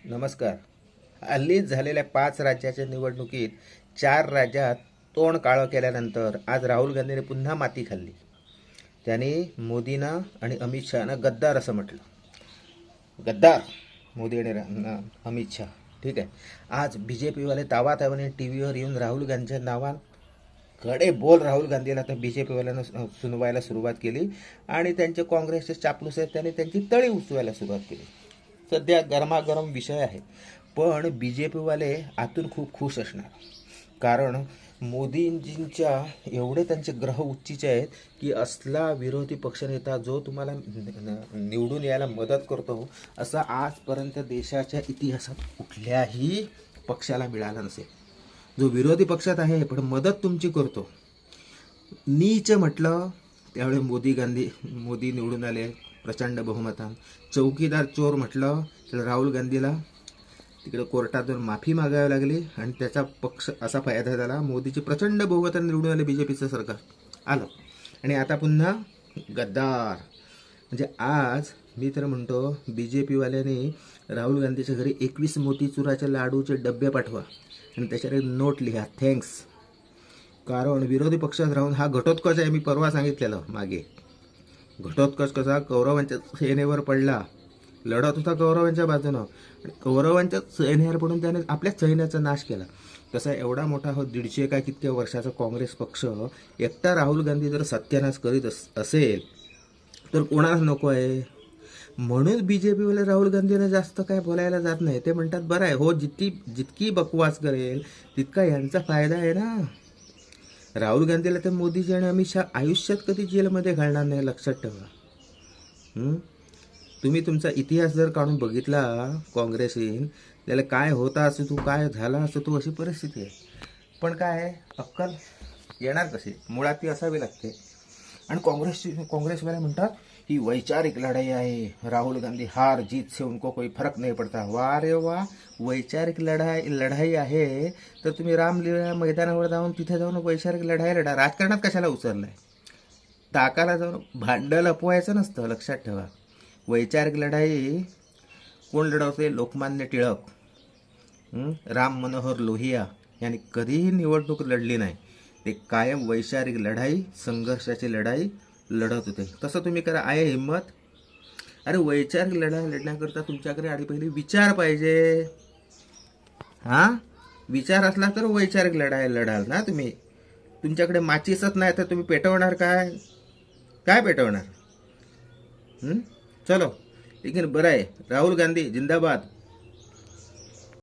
नमस्कार. हल्लीच झालेल्या 5 राज्याच्या निवडणुकीत 4 राज्यात तोंड काळं केल्यानंतर आज राहुल गांधीने पुन्हा माती खाल्ली. त्यांनी मोदींना आणि अमित शहानं गद्दार असं म्हटलं. गद्दार मोदी आणि अमित शहा. ठीक आहे. आज BJPवाले तावातावाने टी व्हीवर येऊन राहुल गांधीच्या नावात कडे बोल राहुल गांधीला तर BJPवाल्यानं सुनवायला सुरुवात केली आणि त्यांचे काँग्रेसचे चापलूस आहेत त्यांनी त्यांची तळी उचवायला सुरुवात केली. सध्या गरमागरम विषय आहे. पण BJPवाले आतून खूप खुश असणार, कारण मोदींजींच्या एवढे त्यांचे ग्रह उच्चीचे आहेत की असला विरोधी पक्षनेता जो तुम्हाला निवडून यायला मदत करतो असा आजपर्यंत देशाच्या इतिहासात कुठल्याही पक्षाला मिळाला नसेल. जो विरोधी पक्षात आहे पण मदत तुमची करतो. नीच म्हटलं त्यावेळी मोदी निवडून आले प्रचंड बहुमतान. चौकीदार चोर म्हटलं तर राहुल गांधीला तिकडे कोर्टातून माफी मागावी लागली आणि त्याचा पक्ष असा फायदा झाला. मोदीची प्रचंड बहुमतान निवडून आले BJPचं सरकार आलं. आणि आता पुन्हा गद्दार. म्हणजे आज मी तर म्हणतो BJPवाल्याने राहुल गांधीच्या घरी 21 मोतीचुराच्या लाडूचे डबे पाठवा आणि त्याच्यावर नोट लिहा, थँक्स. कारण विरोधी पक्षात राहून हा घटोत्कच आहे. मी परवा सांगितलेलं मागे. घटोत्कच कसा कौरवांच्या सेनेवर पडला, लढत होता कौरवांच्या बाजूनं, कौरवांच्या सेनेवर पडून त्याने आपल्या सैन्याचा नाश केला. तसा एवढा मोठा 150 काय कितक्या वर्षाचा काँग्रेस पक्ष एकटा राहुल गांधी जर सत्यानाश करीत असेल तर कोणाला नको आहे. म्हणून BJPवाले राहुल गांधीला जास्त काय बोलायला जात नाही. ते म्हणतात बरं आहे हो, जितकी बकवास करेल तितका यांचा फायदा आहे ना. राहुल गांधीला तर मोदीजी आणि अमित शहा आयुष्यात कधी जेलमध्ये घालणार नाही, लक्षात ठेवा. तुम्ही तुमचा इतिहास जर काढून बघितला काँग्रेसीन, त्याला काय होता असं तू, काय झाला असं तू, अशी परिस्थिती आहे. पण काय आहे, अक्कल येणार कशी, मुळात ती असावी लागते. आणि काँग्रेसवाले म्हणतात ही वैचारिक लढाई आहे, राहुल गांधी हार जीत से उनको कोई फरक नहीं पडता. वा रे वा, वैचारिक लढाई आहे तर तुम्ही रामलीला मैदानावर जाऊन तिथे जाऊन वैचारिक लढाई लढा. राजकारणात कशाला उचललाय? ताकाला जाऊन भांडं लपवायचं नसतं, लक्षात ठेवा. वैचारिक लढाई कोण लढवते? लोकमान्य टिळक, राम मनोहर लोहिया यांनी कधीही निवडणूक लढली नाही. ते कायम वैचारिक लढाई, संघर्षाची लढाई लढत होते. तसं तुम्ही करा, आहे हिंमत. अरे वैचारिक लढाई लढण्याकरता तुमच्याकडे आधी पहिले विचार पाहिजे. विचार असला तर वैचारिक लढाई लढाल ना तुम्ही. तुमच्याकडे माचीसच नाही तर तुम्ही पेटवणार काय? काय पेटवणार? चलो, लेकिन बरं आहे, राहुल गांधी जिंदाबाद.